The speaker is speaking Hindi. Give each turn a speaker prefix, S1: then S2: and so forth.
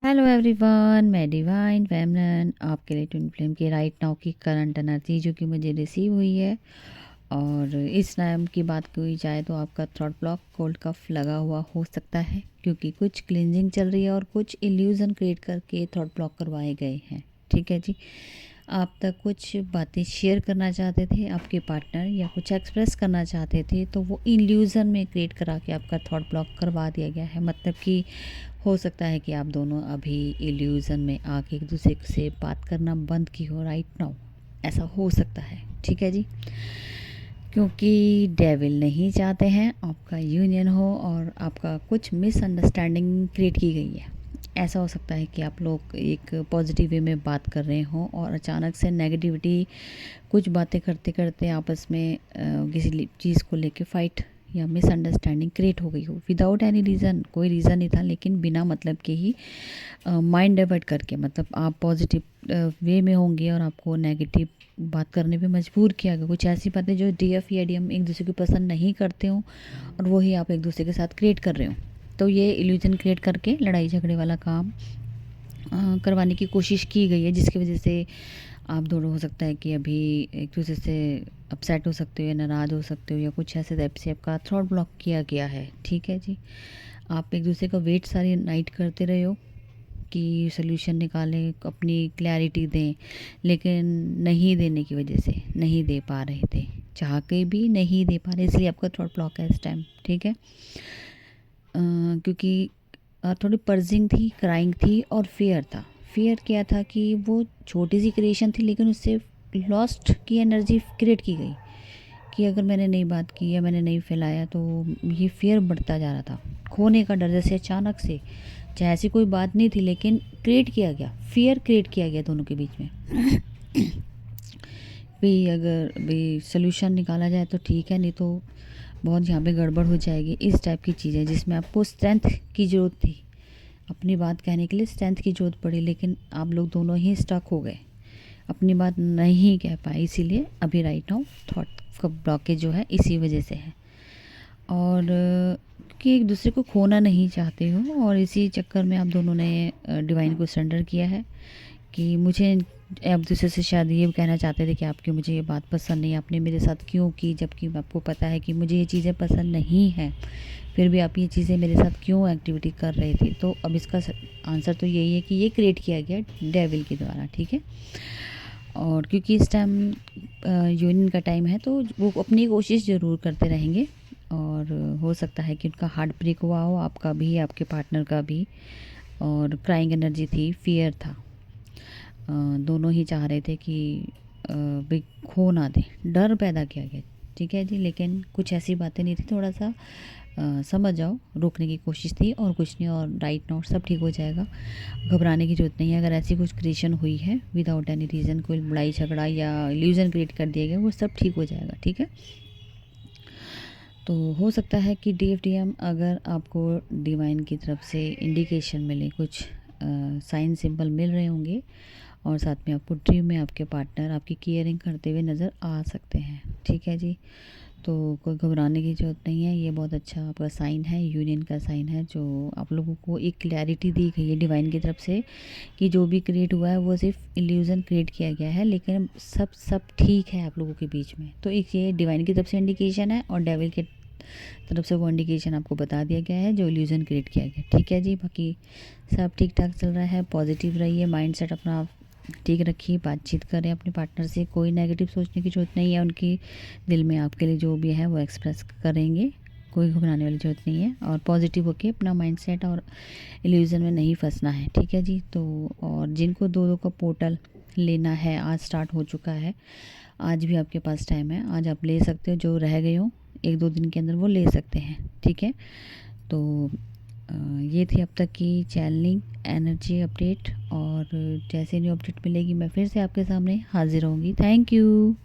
S1: हेलो एवरीवन, मैं डिवाइन फेमनन आपके लिए ट्विन फ्लेम की राइट नाउ की करंट एनर्जी जो कि मुझे रिसीव हुई है। और इस टाइम की बात की जाए तो आपका थ्रॉट ब्लॉक कोल्ड कफ लगा हुआ हो सकता है, क्योंकि कुछ क्लिनजिंग चल रही है और कुछ इल्यूज़न क्रिएट करके थ्रॉट ब्लॉक करवाए गए हैं। ठीक है जी। आप तक कुछ बातें शेयर करना चाहते थे आपके पार्टनर, या कुछ एक्सप्रेस करना चाहते थे, तो वो इल्यूज़न में क्रिएट करा के आपका थॉट ब्लॉक करवा दिया गया है। मतलब कि हो सकता है कि आप दोनों अभी इल्यूज़न में आके एक दूसरे से बात करना बंद की हो राइट नाउ। ऐसा हो सकता है। ठीक है जी। क्योंकि डेविल नहीं चाहते हैं आपका यूनियन हो और आपका कुछ मिसअंडरस्टैंडिंग क्रिएट की गई है। ऐसा हो सकता है कि आप लोग एक पॉजिटिव वे में बात कर रहे हों और अचानक से नेगेटिविटी कुछ बातें करते करते आपस में किसी चीज़ को लेके फाइट या मिसअंडरस्टैंडिंग क्रिएट हो गई हो विदाउट एनी रीज़न। कोई रीज़न नहीं था, लेकिन बिना मतलब के ही माइंड डाइवर्ट करके, मतलब आप पॉजिटिव वे में होंगे और आपको नेगेटिव बात करने पे मजबूर किया गया। कुछ ऐसी बातें जो डीएफ या डीएम एक दूसरे को पसंद नहीं करते हो और वही आप एक दूसरे के साथ क्रिएट कर रहे हो। तो ये इल्यूजन क्रिएट करके लड़ाई झगड़े वाला काम करवाने की कोशिश की गई है, जिसकी वजह से आप दोनों हो सकता है कि अभी एक दूसरे से अपसेट हो सकते हो या नाराज़ हो सकते हो, या कुछ ऐसे टाइप से आपका थ्रॉट ब्लॉक किया गया है। ठीक है जी। आप एक दूसरे का वेट सारी नाइट करते रहे हो कि सोल्यूशन निकालें, अपनी क्लैरिटी दें, लेकिन नहीं देने की वजह से नहीं दे पा रहे थे, चाह के भी नहीं दे पा रहे, इसलिए आपका थ्रॉट ब्लॉक है इस टाइम। ठीक है। क्योंकि थोड़ी पर्जिंग थी, क्राइंग थी और फियर था। फियर क्या था कि वो छोटी सी क्रिएशन थी, लेकिन उससे लॉस्ट की एनर्जी क्रिएट की गई कि अगर मैंने नई बात की या मैंने नहीं फैलाया तो ये फियर बढ़ता जा रहा था, खोने का डर। जैसे अचानक से, चाहे ऐसी कोई बात नहीं थी, लेकिन क्रिएट किया गया, फियर क्रिएट किया गया दोनों के बीच में। भी अगर भी सोल्यूशन निकाला जाए तो ठीक है, नहीं तो बहुत यहाँ पे गड़बड़ हो जाएगी। इस टाइप की चीज़ें जिसमें आपको स्ट्रेंथ की ज़रूरत थी, अपनी बात कहने के लिए स्ट्रेंथ की ज़रूरत पड़ी, लेकिन आप लोग दोनों ही स्टक हो गए, अपनी बात नहीं कह पाए। इसीलिए अभी राइट नाउ थॉट का ब्लॉकेज जो है इसी वजह से है। और कि एक दूसरे को खोना नहीं चाहते हो, और इसी चक्कर में आप दोनों ने डिवाइन को सरेंडर किया है कि मुझे, आप दूसरे से शायद ये कहना चाहते थे कि आपकी मुझे ये बात पसंद नहीं, आपने मेरे साथ क्यों की, जबकि आपको पता है कि मुझे ये चीज़ें पसंद नहीं हैं, फिर भी आप ये चीज़ें मेरे साथ क्यों एक्टिविटी कर रहे थे। तो अब इसका आंसर तो यही है कि ये क्रिएट किया गया डेविल के द्वारा। ठीक है। और क्योंकि इस टाइम यूनियन का टाइम है, तो वो अपनी कोशिश ज़रूर करते रहेंगे, और हो सकता है कि उनका हार्ट ब्रेक हुआ हो, आपका भी आपके पार्टनर का भी। और क्राइंग एनर्जी थी, फियर था। दोनों ही चाह रहे थे कि भी खो ना दें, डर पैदा किया गया। ठीक है जी। लेकिन कुछ ऐसी बातें नहीं थी, थोड़ा सा समझ जाओ, रोकने की कोशिश थी और कुछ नहीं। और राइट नाउ सब ठीक हो जाएगा, घबराने की ज़रूरत नहीं है। अगर ऐसी कुछ क्रिएशन हुई है विदाउट एनी रीज़न, कोई लड़ाई झगड़ा या इल्यूजन क्रिएट कर दिया गया, वो सब ठीक हो जाएगा। ठीक है। तो हो सकता है कि डीएफडीएम अगर आपको डिवाइन की तरफ से इंडिकेशन मिले, कुछ साइन सिंबल मिल रहे होंगे, और साथ में आपको ड्रीम में आपके पार्टनर आपकी केयरिंग करते हुए नज़र आ सकते हैं। ठीक है जी। तो कोई घबराने की ज़रूरत नहीं है, ये बहुत अच्छा आपका साइन है, यूनियन का साइन है, जो आप लोगों को एक क्लैरिटी दी गई है डिवाइन की तरफ से कि जो भी क्रिएट हुआ है वो सिर्फ इल्यूज़न क्रिएट किया गया है, लेकिन सब ठीक है आप लोगों के बीच में। तो एक ये डिवाइन की तरफ से इंडिकेशन है, और डेविल के तरफ से वो इंडिकेशन आपको बता दिया गया है जो इल्यूज़न क्रिएट किया गया। ठीक है जी। बाकी सब ठीक ठाक चल रहा है, पॉजिटिव रहिए, माइंडसेट अपना ठीक रखिए, बातचीत करें अपने पार्टनर से, कोई नेगेटिव सोचने की ज़रूरत नहीं है। उनकी दिल में आपके लिए जो भी है वो एक्सप्रेस करेंगे, कोई घबराने वाली ज़रूरत नहीं है, और पॉजिटिव होके अपना माइंडसेट और इल्यूज़न में नहीं फंसना है। ठीक है जी। तो और जिनको दो का पोर्टल लेना है, आज स्टार्ट हो चुका है, आज भी आपके पास टाइम है, आज आप ले सकते हो, जो रह गए हो 1-2 दिन के अंदर वो ले सकते हैं। ठीक है। तो ये थी अब तक की चैनलिंग एनर्जी अपडेट, और जैसे न्यू अपडेट मिलेगी मैं फिर से आपके सामने हाजिर होंगी। Thank you.